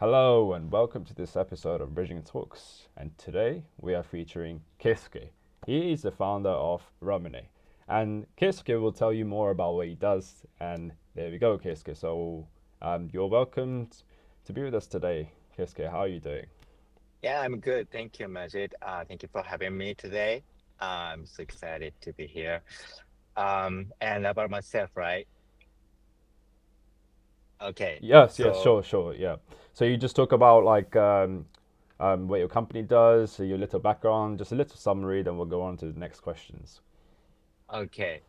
Hello and welcome to this episode of Bridging Talks. And today we are featuring Keisuke. He is the founder of Ramune. And Keisuke will tell you more about what he does. And there we go, Keisuke. So you're welcome to be with us today. Keisuke, how are you doing? Yeah, I'm good. Thank you, Majid. Thank you for having me today. I'm so excited to be here. And about myself, right? Okay. Yes, yes, So, sure, yeah. So you just talk about what your company does, your little background, just a little summary, then we'll go on to the next questions. okay.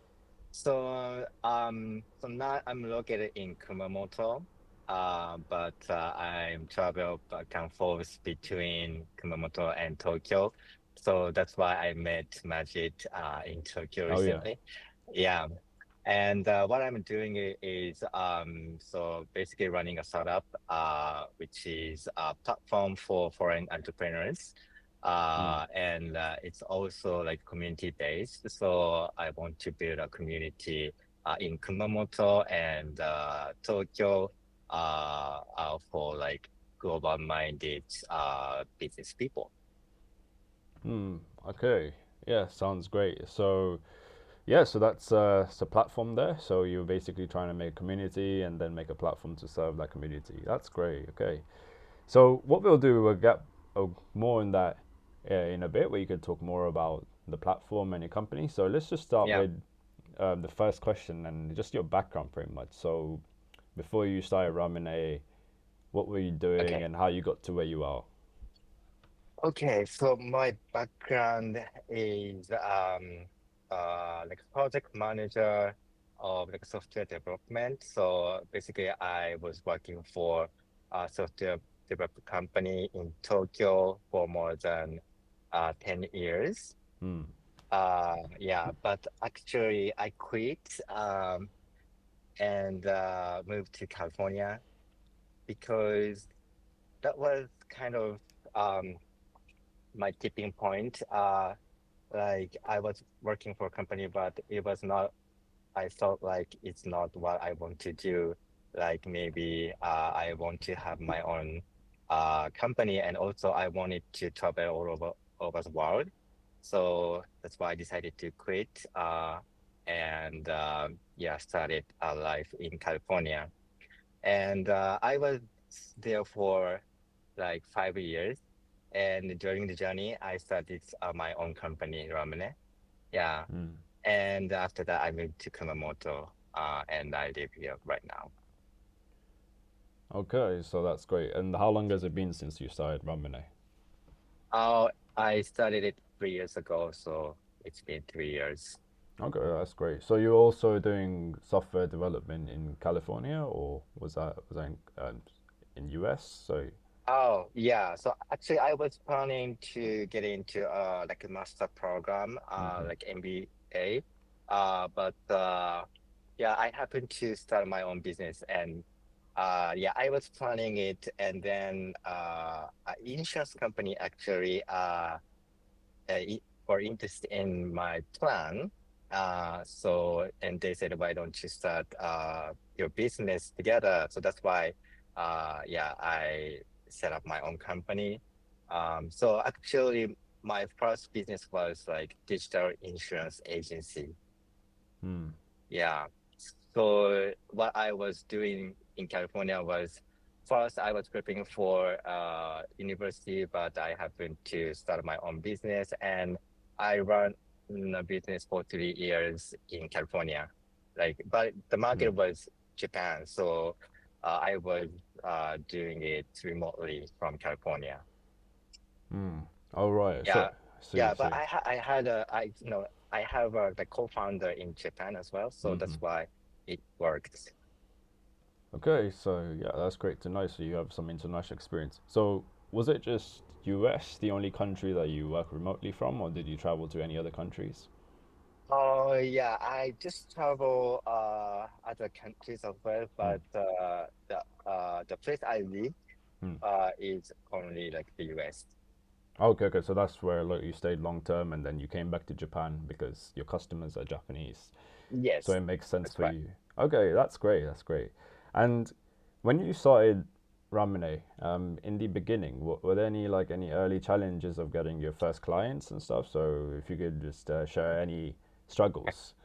So now I'm located in Kumamoto, but I'm travel back and forth between Kumamoto and Tokyo. So that's why I met Majid in Tokyo Oh yeah. recently. Yeah. And what I'm doing is so basically running a startup, which is a platform for foreign entrepreneurs. Mm. And it's also like community based. So I want to build a community in Kumamoto and Tokyo for like global minded business people. Hmm. Okay. Yeah, sounds great. So that's it's a platform there. So you're basically trying to make a community and then make a platform to serve that community. That's great. Okay. So what we'll do, we'll get more in that in a bit, where you can talk more about the platform and your company. So let's just start Yeah. with the first question and just your background, pretty much. So before you started Ramune, what were you doing Okay. and how you got to where you are? Okay, so my background is like project manager of like software development. So basically, I was working for a software development company in Tokyo for more than 10 years. Hmm. Yeah, but actually I quit and moved to California because that was kind of um, my tipping point. Like I was working for a company, but it was not, I felt like it's not what I want to do. Like maybe I want to have my own company, and also I wanted to travel all over the world. So that's why I decided to quit and yeah, started a life in California. And I was there for like 5 years. And during the journey, I started my own company, Ramune. Yeah. Hmm. And after that, I moved to Kumamoto, and I live here right now. Okay, so that's great. And how long has it been since you started Ramune? I started it 3 years ago, so it's been 3 years. Okay, that's great. So you're also doing software development in California, or was that in US? So Oh, yeah. So actually, I was planning to get into like a master program, hmm. like MBA. But yeah, I happened to start my own business, and yeah, I was planning it, and then insurance company actually were interested in my plan. So and they said, why don't you start your business together? So that's why yeah, I set up my own company. So actually my first business was like digital insurance agency. Hmm. Yeah. So what I was doing in California was first I was preparing for university, but I happened to start my own business and I run a business for 3 years in California. Like, but the Hmm. market was Japan, so I was doing it remotely from California. Hmm. All right. So Yeah, see, yeah, but see. I had a I have a the co-founder in Japan as well, so Mm-hmm. that's why it worked. Okay, so yeah, that's great to know. So you have some international experience. So was it just US, the only country that you work remotely from, or did you travel to any other countries? Oh yeah, I just travel other countries as well, Hmm. but the place I live Hmm. is only like the US. Okay, okay. So that's where like you stayed long term, and then you came back to Japan because your customers are Japanese. So Yes, it makes sense that's for right. you. Okay, that's great. That's great. And when you started Ramune, in the beginning, were there any like any early challenges of getting your first clients and stuff? So if you could just share any struggles.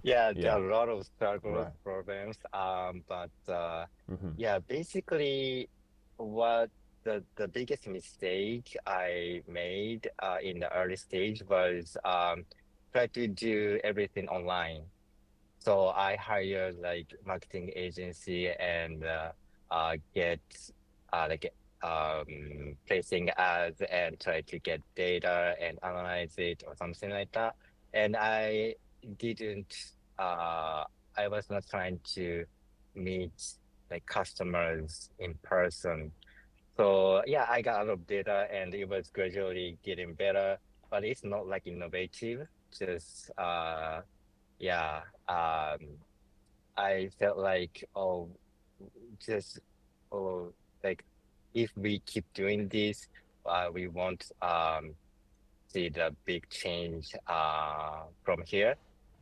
Yeah, there Yeah. are a lot of struggles, Right. problems. But Mm-hmm. yeah, basically, what the biggest mistake I made in the early stage was try to do everything online. So I hired like marketing agency and get like placing ads and try to get data and analyze it or something like that. And didn't uh I was not trying to meet like customers in person. So yeah, I got a lot of data and it was gradually getting better, but it's not like innovative, just yeah, I felt like, just, oh, like if we keep doing this, we won't see the big change from here.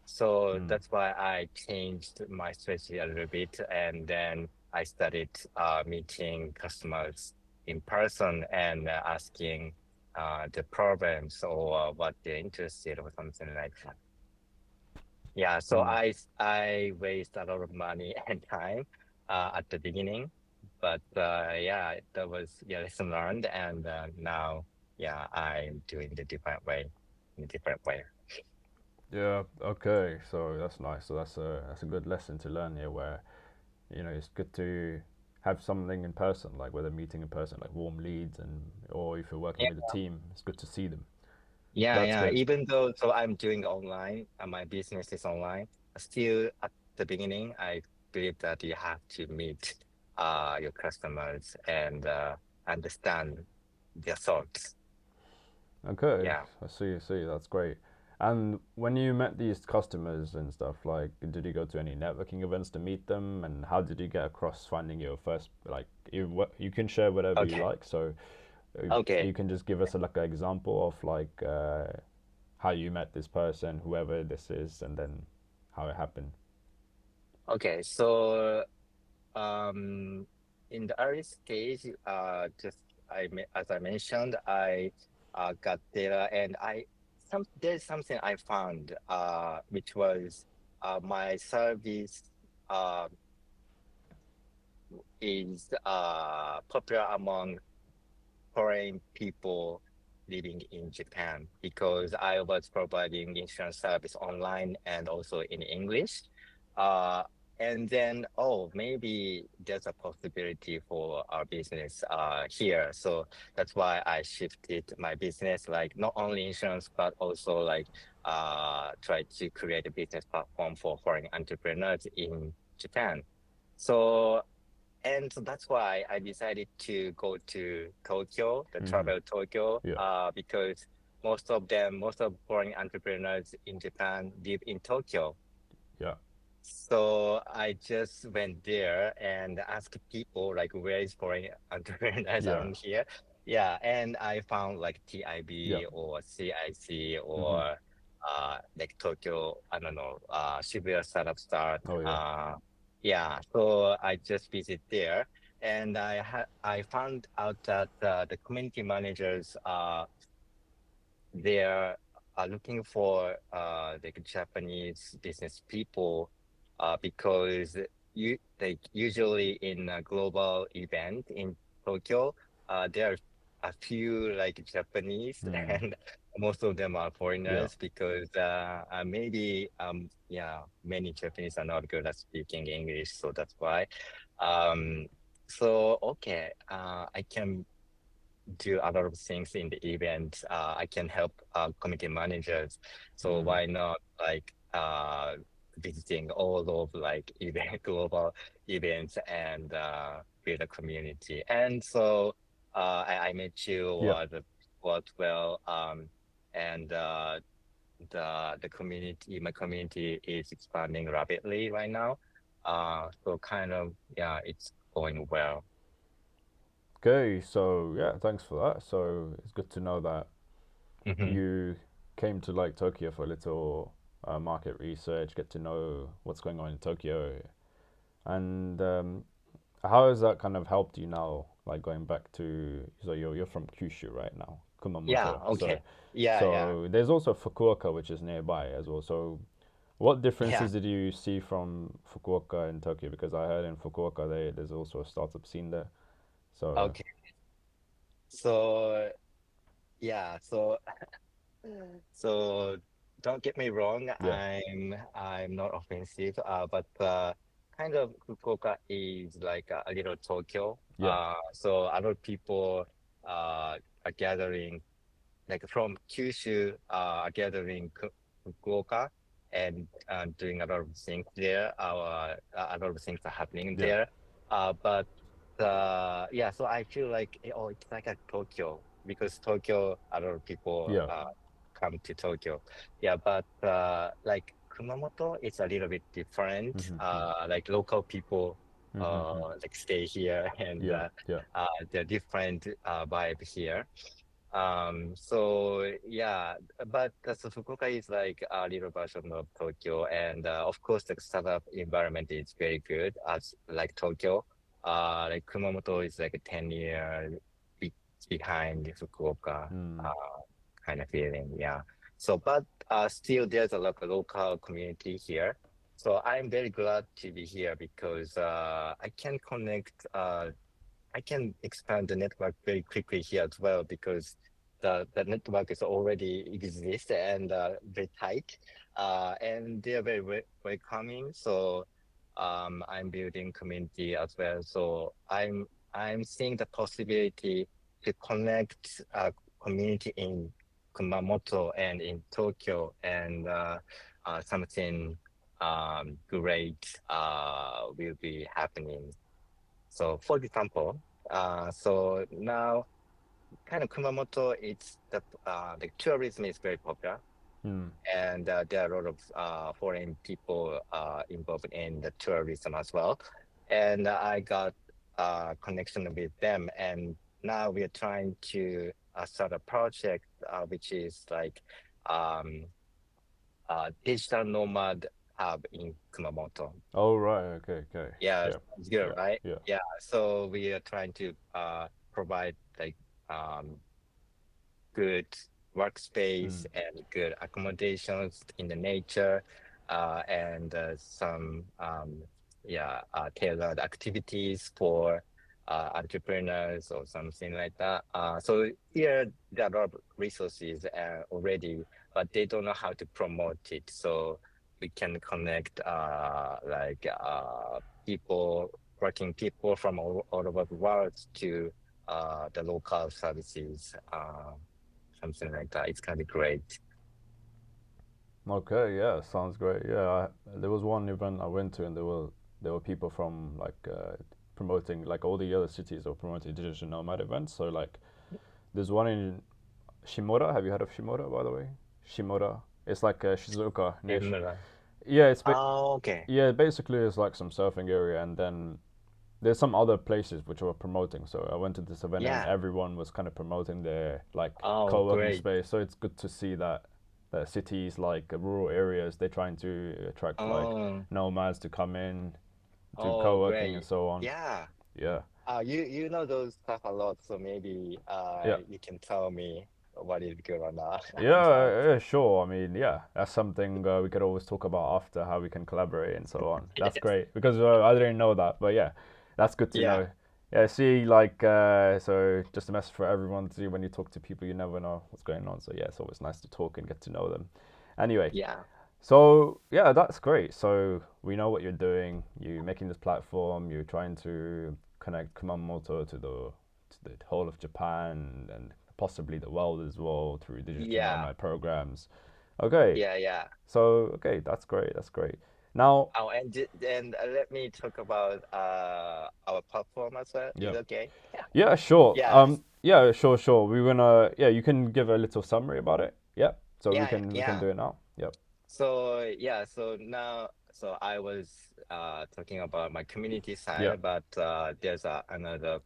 So Mm. that's why I changed my strategy a little bit, and then I started meeting customers in person and asking the problems or what they're interested or something like that. Yeah, so Mm. I waste a lot of money and time at the beginning, but yeah, that was yeah lesson learned, and now yeah I'm doing the different way, in a different way. Yeah. Okay. So that's nice. So that's a good lesson to learn here, where it's good to have something in person, like whether meeting in person, like warm leads, and or if you're working Yeah, with a team, it's good to see them. yeah, That's yeah. good. Even though so I'm doing online, my business is online. Still at the beginning, I believe that you have to meet your customers and understand their thoughts. Okay, Yeah. I see. I see. That's great. And when you met these customers and stuff, like, did you go to any networking events to meet them? And how did you get across finding your first, like, you can share whatever you Okay. like. So Okay. you can just give us like an example of like how you met this person, whoever this is, and then how it happened. Okay. So Um, in the early stage, just as I mentioned, I got data, and there's something I found, which was my service uh, is popular among foreign people living in Japan because I was providing insurance service online and also in English. Uh, and then, oh, maybe there's a possibility for our business here. So that's why I shifted my business, like not only insurance, but also like try to create a business platform for foreign entrepreneurs in Japan. So and so that's why I decided to go to Tokyo, the Mm-hmm. travel Tokyo, Yeah. because most of foreign entrepreneurs in Japan live in Tokyo. Yeah. So I just went there and asked people like, where is foreign entrepreneurs Yeah. around here? Yeah, and I found like Yeah. TIB or CIC Mm-hmm. or like Tokyo, I don't know, Shibuya Startup Start. Oh yeah. Yeah, so I just visit there, and I found out that the community managers they're looking for like Japanese business people because you like usually in a global event in Tokyo, there are a few like Japanese Mm. and most of them are Yeah. foreigners because maybe yeah many Japanese are not good at speaking English, so that's why. Um, so okay, I can do a lot of things in the event. I can help committee managers. So Mm. why not like visiting all of like event global events and build a community. And so I met you Yeah. or the worked well and the community my community is expanding rapidly right now. So kind of yeah, it's going well. Okay. So yeah, thanks for that. So it's good to know that Hmm. you came to like Tokyo for a little market research, get to know what's going on in Tokyo, and how has that kind of helped you now? Like going back to, so you're from Kyushu right now, Yeah, Kumamoto. So okay. Yeah, yeah. so there's also Fukuoka, which is nearby as well. So what Yeah. differences did you see from Fukuoka and Tokyo? Because I heard in Fukuoka there's also a startup scene there. So Okay. So yeah, so don't get me wrong, yeah, I'm not offensive, but kind of Fukuoka is like a little Tokyo. yeah, So a lot of people are gathering like from Kyushu, gathering Fukuoka and doing a lot of things there. A lot of things are happening yeah, there. But yeah, so I feel like oh, it's like a Tokyo because Tokyo, a lot of people yeah. come to Tokyo. Yeah, but like Kumamoto, it's a little bit different. Mm-hmm. Like local people Mm-hmm. like stay here and Yeah, yeah. there are different vibe here. So yeah, but so Fukuoka is like a little version of Tokyo, and of course the startup environment is very good as like Tokyo. Like Kumamoto is like a 10-year be behind Fukuoka, Mm. uh, kind of feeling. Yeah. So, but still there's a like a local community here. So I'm very glad to be here because I can expand the network very quickly here as well because the network is already exist and very tight, and they are very welcoming. So I'm building community as well. So I'm seeing the possibility to connect community in Kumamoto and in Tokyo and something great will be happening. So for example, so now kind of Kumamoto, it's the tourism is very popular, Mm. and there are a lot of foreign people involved in the tourism as well. And I got connection with them, and now we are trying to start a project which is like um, Digital Nomad Hub in Kumamoto. Oh right, okay, okay. Yeah, Yeah, it's good, yeah, right? yeah. Yeah. So we are trying to provide like um good workspace Mm. and good accommodations in the nature, and some yeah tailored activities for entrepreneurs or something like that. So here there are a lot of resources already, but they don't know how to promote it. So we can connect people, working people from all over the world to the local services. Something like that. It's kind of great. Okay, yeah, sounds great. Yeah, there was one event I went to, and there were people from like promoting, like all the other cities are promoting digital nomad events. So like there's one in Shimoda. Have you heard of Shimoda, by the way? Shimoda. It's like Shizuoka near. Similar. Yeah, Oh, okay. yeah. Basically, it's like some surfing area, and then there's some other places which were promoting. So I went to this event, and Yeah. everyone was kind of promoting their like Oh, co-working great. space. So it's good to see that cities like rural areas, they're trying to attract like Oh, nomads to come in, do oh, co-working and great. so on. Yeah. Yeah, You know those stuff a lot, so maybe yeah. you can tell me what is good or not about. Yeah, yeah, sure. I mean, yeah, that's something we could always talk about after how we can collaborate and so on. That's Yes. great because I didn't know that, but yeah, that's good to Yeah. know. Yeah, see, like, so just a message for everyone to see when you talk to people, you never know what's going on. So yeah, it's always nice to talk and get to know them. Anyway, Yeah. so yeah, that's great. So we know what you're doing. You're making this platform. You're trying to connect Kumamoto to the whole of Japan and possibly the world as well through digital Yeah. nomad programs. Okay, Yeah. Yeah. so okay, that's great. That's great. Now, Oh, and let me talk about our platform as well. Is yeah, it okay? Yeah. yeah, sure. Yeah. Yeah, sure, sure. We're gonna, yeah, you can give a little summary about it. Yeah, so we Yeah. can Yeah. do it now. Yep. So yeah, so now so I was talking about my community Yeah. side, but there's another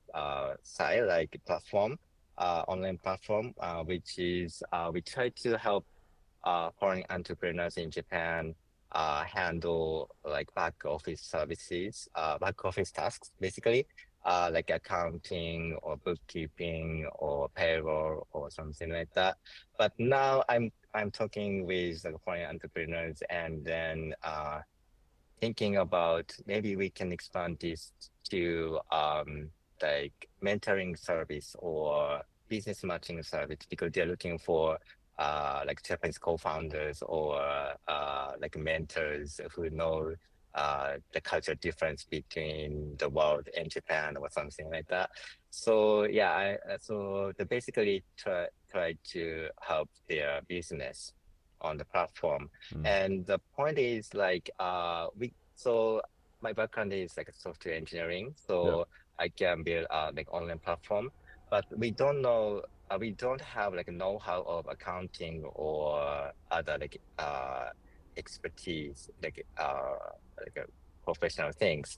side like platform, online platform, which is we try to help foreign entrepreneurs in Japan handle like back office services, back office tasks, basically, like accounting or bookkeeping or payroll or something like that. But now I'm talking with like foreign entrepreneurs and then thinking about maybe we can expand this to like mentoring service or business matching service because they're looking for like Japanese co-founders or like mentors who know the cultural difference between the world and Japan or something like that. So yeah, so they basically try to help their business on the platform. Mm. And the point is like so my background is like software engineering, Yeah. so I can build like online platform, but we don't have like know-how of accounting or other like expertise like professional things.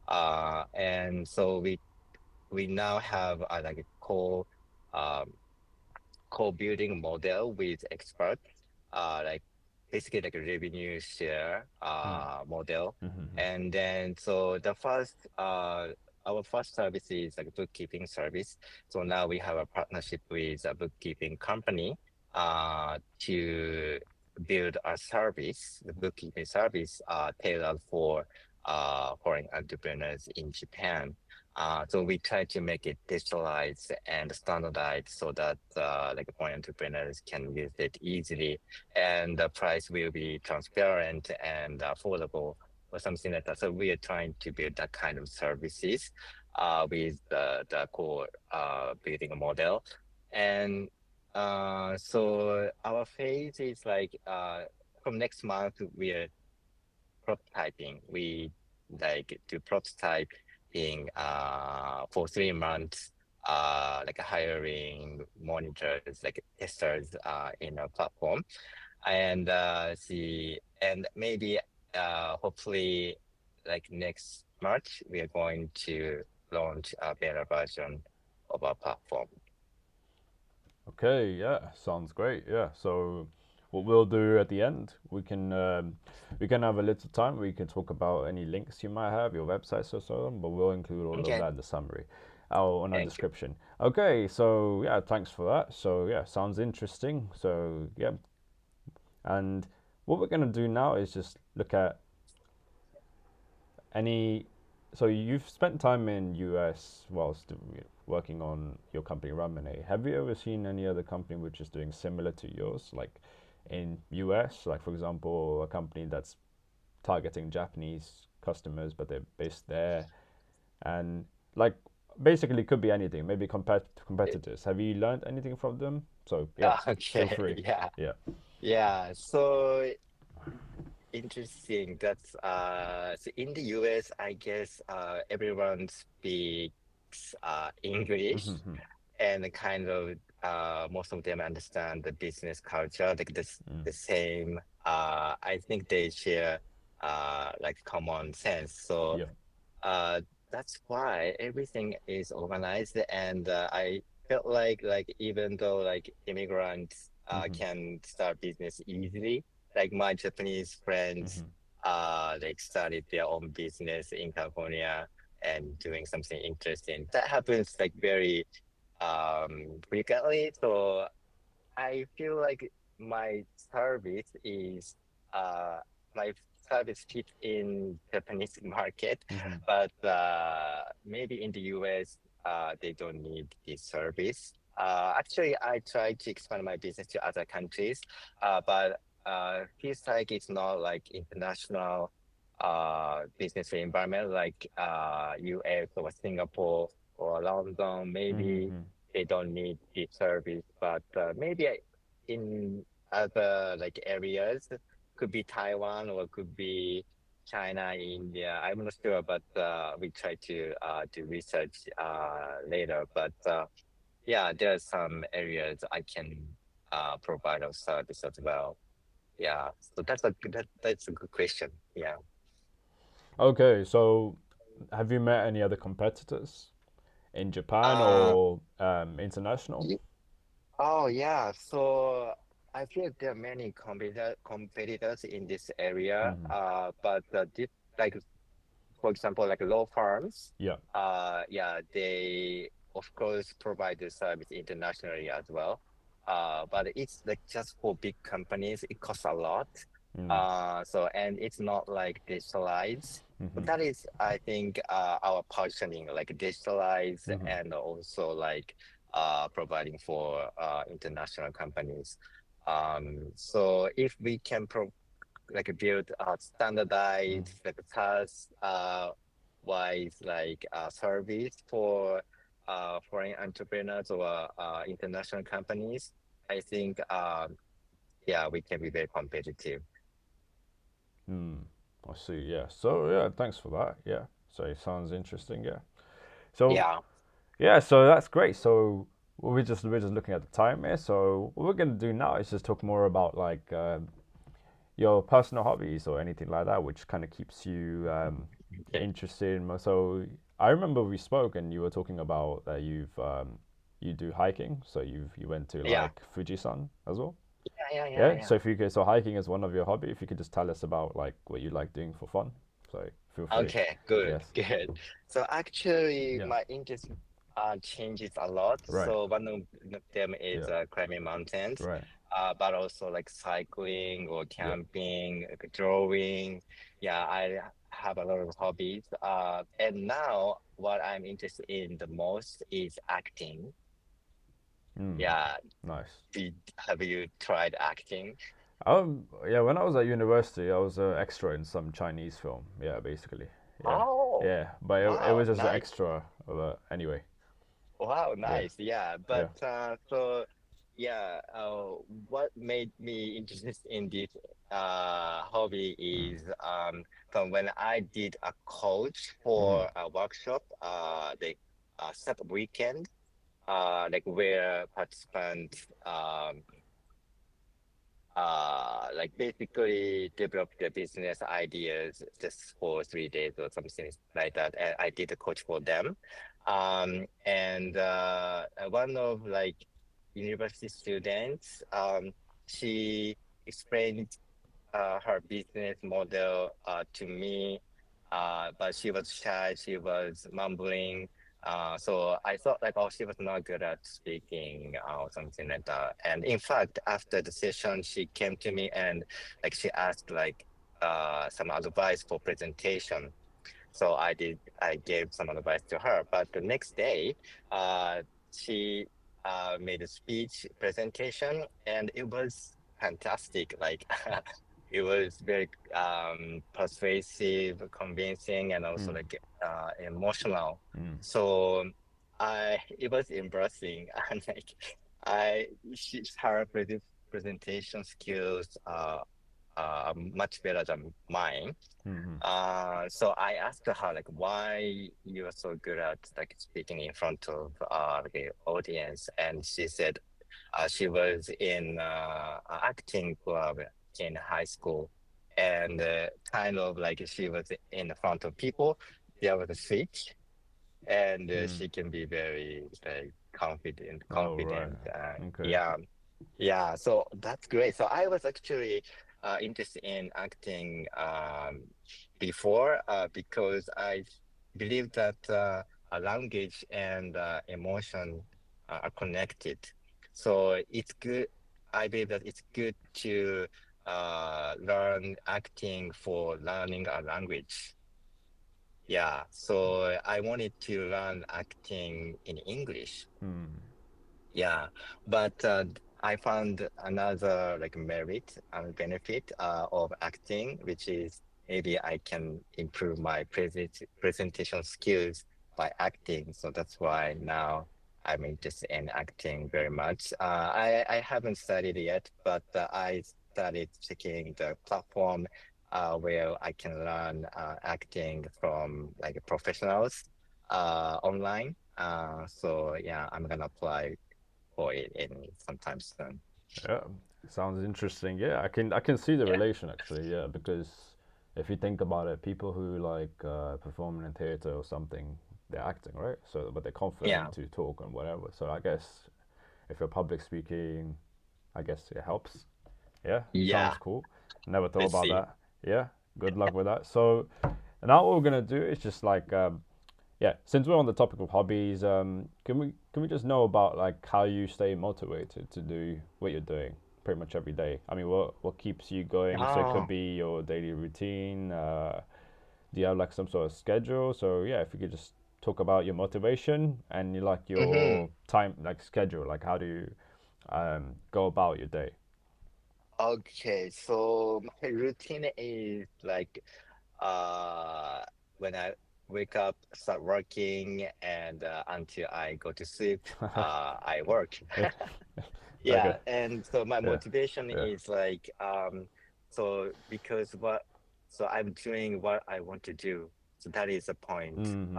And so we now have like a um co-building model with experts, like basically like a revenue share Mm. model. Mm-hmm. And then so the first our first service is like a bookkeeping service. So now we have a partnership with a bookkeeping company to build a service, the bookkeeping service tailored for foreign entrepreneurs in Japan. So we try to make it digitalized and standardized so that like foreign entrepreneurs can use it easily, and the price will be transparent and affordable or something like that. So we are trying to build that kind of services with the core building model. And so our phase is like from next month we are prototyping. We like to prototyping for 3 months, like hiring monitors, like testers in our platform, and see, and maybe hopefully like next March we are going to launch a better version of our platform. Okay, yeah, sounds great. Yeah, so what we'll do at the end, we can have a little time. We can talk about any links you might have, your websites or so on, but we'll include all of Okay, that in the summary, on our thank you. description. Okay, so yeah, thanks for that. So yeah, sounds interesting. So yeah, and what we're gonna do now is just look at any. So you've spent time in US whilst working on your company Ramune. Have you ever seen any other company which is doing similar to yours, like in US, like for example, a company that's targeting Japanese customers but they're based there, and like basically could be anything, maybe competitors. Have you learned anything from them? So yeah, feel Okay, free. yeah, Yeah. yeah. So interesting. That's so in the US, I guess everyone speaks English, Mm-hmm. and kind of most of them understand the business culture, like this Mm. the same. I think they share like common sense. So Yeah. uh, that's why everything is organized, and I felt like even though like immigrants Mm-hmm. can start business easily, like my Japanese friends Mm-hmm. like started their own business in California and doing something interesting. That happens like very frequently. So I feel like my service is uh my service fit in Japanese market, Mm-hmm. but maybe in the US they don't need this service. Actually, I try to expand my business to other countries, but feels like it's not like international business environment like US or Singapore or London. Maybe Mm-hmm. they don't need the service, but maybe in other like areas, could be Taiwan or could be China, India. I'm not sure, but we try to do research later. But yeah, there are some areas I can provide a service as well. Yeah, so that's a good question. Yeah. Okay, so have you met any other competitors in Japan Uh, or international? y- oh yeah. So. I feel there are many competitors in this area, Mm-hmm. but like for example, like law firms, Yeah. yeah, they of course provide the service internationally as well. But it's like just for big companies, it costs a lot. Mm. So and it's not like digitalized. Mm-hmm. But that is, I think, our positioning, like digitalized Mm-hmm. and also like providing for international companies. So if we can like build a standardized Mm-hmm. like SaaS wise like service for foreign entrepreneurs or international companies, I think yeah, we can be very competitive. Mm. I see. Yeah. So yeah, thanks for that. Yeah. So it sounds interesting. Yeah. So Yeah. yeah, so that's great. So we're just looking at the time here. So what we're gonna do now is just talk more about like your personal hobbies or anything like that, which kind of keeps you Yeah. interested in. So I remember we spoke and you were talking about that you do hiking. So you went to Yeah. like Fujisan as well. Yeah. Yeah. Yeah. Yeah. Yeah. So if you could, so hiking is one of your hobby. If you could just tell us about like what you like doing for fun. So feel free. Okay, good, Yes. good. So actually, Yeah. my interest changes a lot. Right. So one of them is Yeah. climbing mountains, Right. but also like cycling or Yeah. camping, like drawing. Yeah, I have a lot of hobbies. And now what I'm interested in the most is acting. Mm. Yeah, Nice. have you tried acting? Yeah, when I was at university, I was an extra in some Chinese film. Yeah, basically. Yeah, Oh, yeah, but it wow, was as an nice. extra. But anyway, Wow, yeah, nice. Yeah, yeah. but so yeah, what made me interested in this hobby Mm, is from when I did a coach mm, for a workshop, the set weekend, like where participants like basically develop the business ideas just for 3 days or something like that. And I did a coach for them. And one of like university students, she explained her business model to me, but she was shy, she was mumbling. So I thought like, oh, she was not good at speaking or something like that. And in fact, after the session, she came to me and like she asked like some advice for presentation. So I gave some advice to her. But the next day, she made a speech presentation and it was fantastic. Like it was very persuasive, convincing, and also mm, like emotional. mm, So it was embarrassing and like her presentation skills are much better than mine. mm, So I asked her like why you are so good at like speaking in front of the audience, and she said she was in acting club in high school, and kind of like she was in front of people. There was a switch, and mm. she can be very very confident, Oh right. confident. Okay. Yeah, yeah, so that's great. So I was actually interested in acting before because I believe that a language and emotion are connected. So it's good. I believe that it's good to learn acting for learning a language. Yeah, so I wanted to learn acting in English. Mm, Yeah, but I found another like merit and benefit of acting, which is maybe I can improve my presentation skills by acting. So that's why now I'm interested in acting very much. I haven't studied yet, but I started checking the platform where I can learn acting from like professionals online. So yeah, I'm gonna apply for it in sometime soon. yeah. Sounds interesting. Yeah, I can see the Yeah. relation actually. Yeah, because if you think about it, people who like performing in theater or something, they're acting, right? So, but they're Yeah. confident to talk and whatever. So I guess if you're public speaking, I guess it helps. Yeah, sounds Yeah, cool. Never thought let's about see. that. Yeah, good luck with that. So now what we're gonna do is just like yeah, since we're on the topic of hobbies, can we just know about like how you stay motivated to do what you're doing pretty much every day? I mean, what keeps you going? So it could Oh, be your daily routine. Do you have like some sort of schedule? So yeah, if you could just talk about your motivation and you like your hmm. time like schedule, like how do you go about your day? Okay, so my routine is like uh when I wake up, start working, and until I go to sleep, I work. Okay. Yeah, and so my Yeah. motivation Yeah. is like so because what so I'm doing what I want to do. So that is the point. Mm-hmm.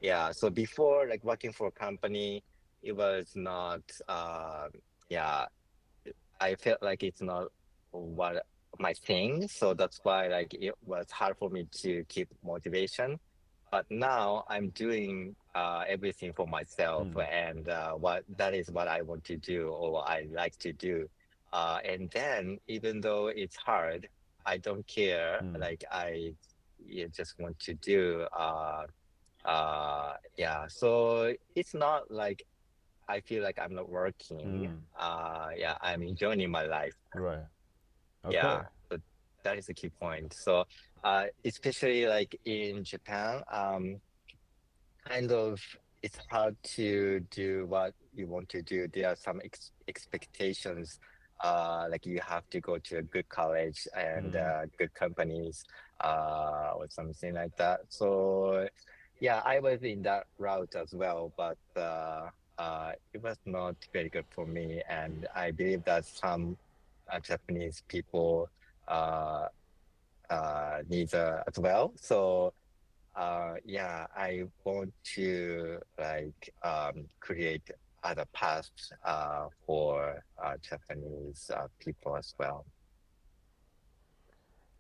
Yeah, so before like working for a company, it was not yeah, I felt like it's not what my thing. So that's why like it was hard for me to keep motivation. But now I'm doing everything for myself, Mm. and what that is what I want to do or what I like to do. And then even though it's hard, I don't care. Mm. Like just want to do. Yeah. So it's not like I feel like I'm not working. Mm. Yeah, I'm enjoying my life. Right. Okay. Yeah, so that is the key point. So, especially like in Japan, kind of it's hard to do what you want to do. There are some expectations, like you have to go to a good college and Mm. good companies, or something like that. So, yeah, I was in that route as well, but it was not very good for me. And I believe that some Japanese people uh, need as well. So yeah, I want to like create other paths for Japanese people as well.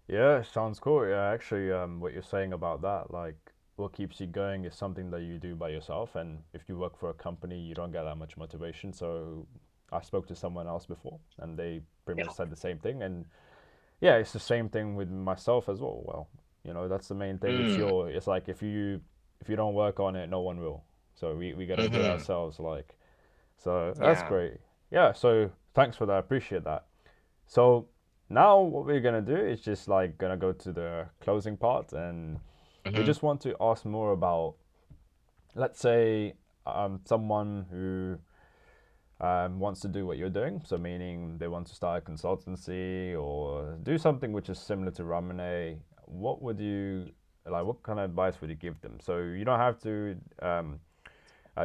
Yeah, sounds cool. Yeah, actually, what you're saying about that, like, what keeps you going is something that you do by yourself, and if you work for a company, you don't get that much motivation. So, I spoke to someone else before, and they pretty much Yeah. said the same thing. And yeah, it's the same thing with myself as well. Well, that's the main thing. It's Mm, your. It's like if you don't work on it, no one will. So we gotta do it hmm. ourselves. Like, so that's Yeah. great. Yeah. So thanks for that. I appreciate that. So now what we're gonna do is just like gonna go to the closing part, and we Hmm. just want to ask more about, let's say, someone who wants to do what you're doing. So meaning they want to start a consultancy or do something which is similar to Ramune. What would you like? What kind of advice would you give them? So you don't have to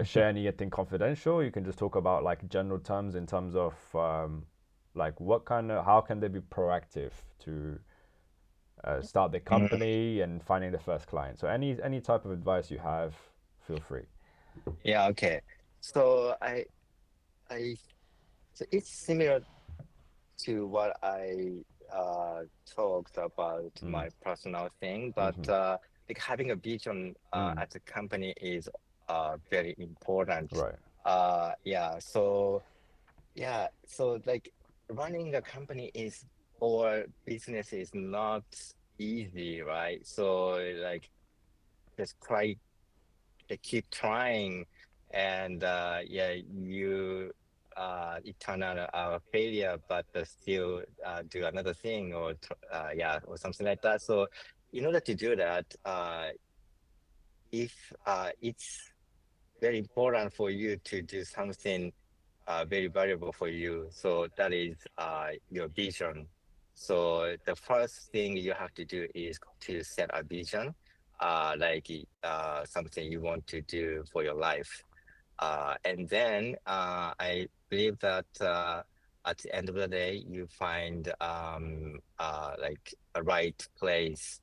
share anything confidential. You can just talk about like general terms in terms of like what kind of how can they be proactive to start their company and finding the first client. So any type of advice you have, feel free. Yeah. Okay. So I, so it's similar to what I talked about Mm. my personal thing, but Mm-hmm. like having a vision Mm. as a company is very important. Right. Yeah, so yeah, so like running a company is or business is not easy, right? So like just try keep trying and yeah you it turn out a failure but still do another thing or yeah or something like that. So in order to do that if it's very important for you to do something very valuable for you. So that is your vision. So the first thing you have to do is to set a vision, like something you want to do for your life. And then I believe that at the end of the day, you find like a right place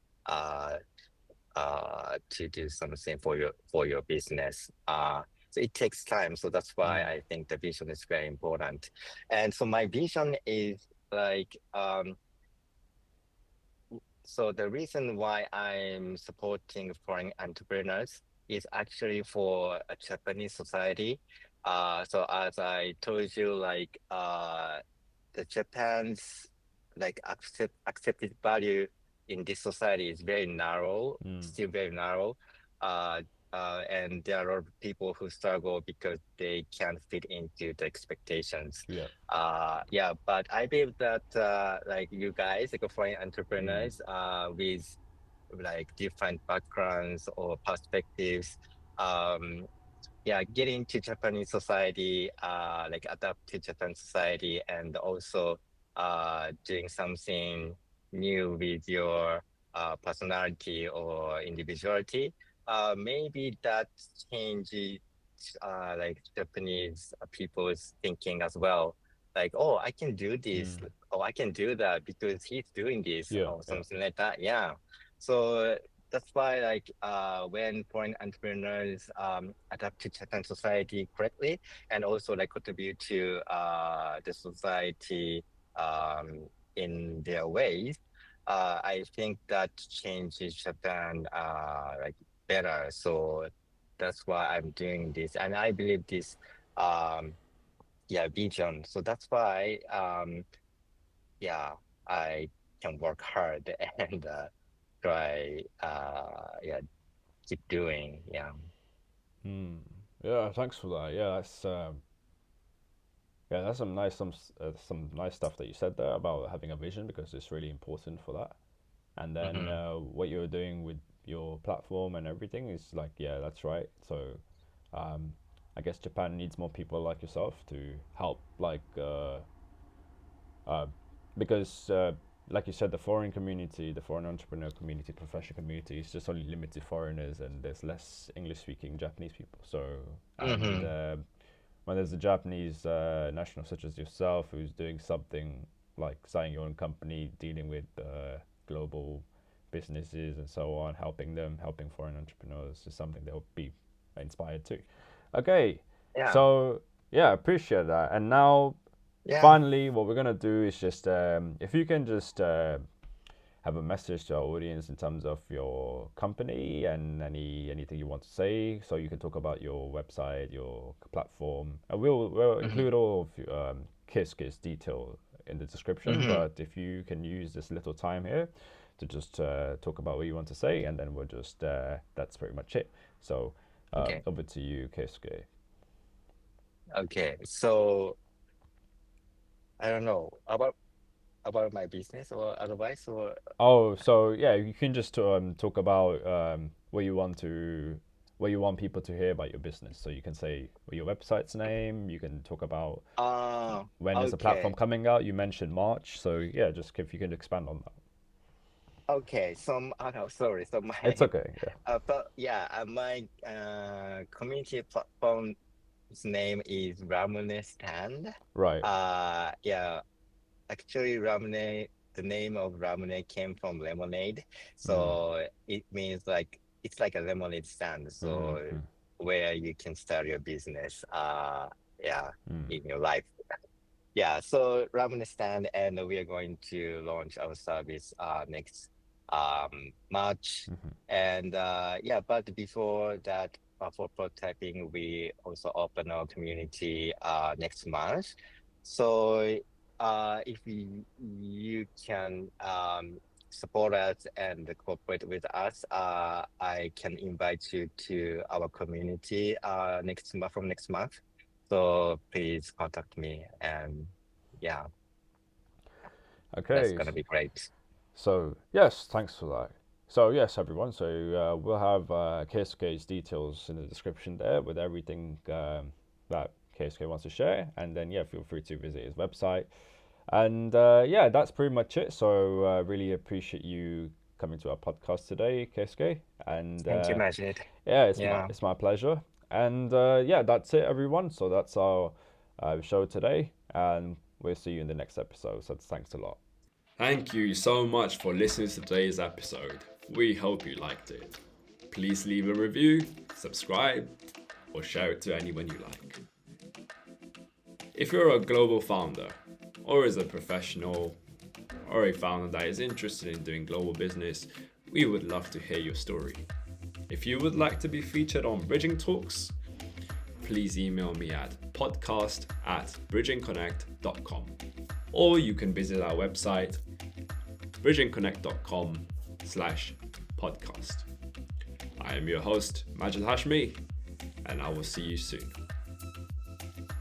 to do something for your business. So it takes time. So that's why Mm. I think the vision is very important. And so my vision is like so the reason why I'm supporting foreign entrepreneurs is actually for a Japanese society. So as I told you, like the Japan's like accepted value in this society is very narrow, Mm. still very narrow. Uh, and there are a lot of people who struggle because they can't fit into the expectations. Yeah. Yeah, but I believe that like you guys, like foreign Mm. entrepreneurs, with like different backgrounds or perspectives, um, yeah, get into Japanese society, like adapt to Japan society, and also doing something new with your personality or individuality. Maybe that changes like Japanese people's thinking as well. Like, oh, I can do this. Mm. Oh, I can do that because he's doing this Yeah. or Yeah. something like that. Yeah. So that's why like when foreign entrepreneurs adapt to Japan society correctly and also like contribute to the society in their ways, I think that changes Japan like better. So that's why I'm doing this, and I believe this um yeah vision. So that's why yeah I can work hard and try yeah keep doing. Yeah. Mm. Yeah. Thanks for that. Yeah, that's some nice stuff that you said there about having a vision because it's really important for that. And then Mm-hmm. what you're doing with your platform and everything is like, yeah, that's right. So um, I guess Japan needs more people like yourself to help, uh, because like you said, the foreign community, the foreign entrepreneur community, professional community is just only limited foreigners, and there's less English-speaking Japanese people. So and Mm-hmm. when there's a Japanese national such as yourself who's doing something like starting your own company, dealing with global businesses and so on, helping them, helping foreign entrepreneurs is something they'll be inspired to. Okay, Yeah. so yeah, appreciate that. And now, Yeah. finally, what we're gonna do is just if you can just have a message to our audience in terms of your company and anything you want to say. So you can talk about your website, your platform, and we'll Mm-hmm. include all of Keisuke's detail in the description. Mm-hmm. But if you can use this little time here to just talk about what you want to say, and then we'll just that's pretty much it. So Okay. over to you, Keisuke. Okay. So I don't know about my business or advice or Oh, so yeah, you can just talk about what you want people to hear about your business. So you can say your website's name. You can talk about when is the platform okay. coming out. You mentioned March, so yeah, just if you can expand on that. Okay. So no, sorry. So It's my okay. Yeah. but yeah, my community platform's name is Ramune Stand. Right. Yeah, actually, Ramune, the name of Ramune came from lemonade. Mm. So it means like it's like a lemonade stand. So Mm-hmm. where you can start your business, yeah, Mm. in your life. Yeah, so Ramune stand, and we are going to launch our service next March. Mm-hmm. And yeah, but before that, for prototyping, we also open our community next month. So if you can support us and cooperate with us, I can invite you to our community next month from next month. So please contact me, and yeah, that's Okay. gonna be great. So yes, thanks for that. So yes, everyone. So we'll have Keisuke's details in the description there with everything that Keisuke wants to share, and then yeah, feel free to visit his website. And yeah, that's pretty much it. So really appreciate you coming to our podcast today, Keisuke. And Thank you, Majid. yeah, Yeah, it's my pleasure. And yeah, that's it, everyone. So that's our show today, and we'll see you in the next episode. So thanks a lot. Thank you so much for listening to today's episode. We hope you liked it. Please leave a review, subscribe, or share it to anyone you like. If you're a global founder, or as a professional, or a founder that is interested in doing global business, we would love to hear your story. If you would like to be featured on Bridging Talks, please email me at podcast@bridgingconnect.com, or you can visit our website bridgingconnect.com/podcast. I am your host, Majid Hashmi, and I will see you soon.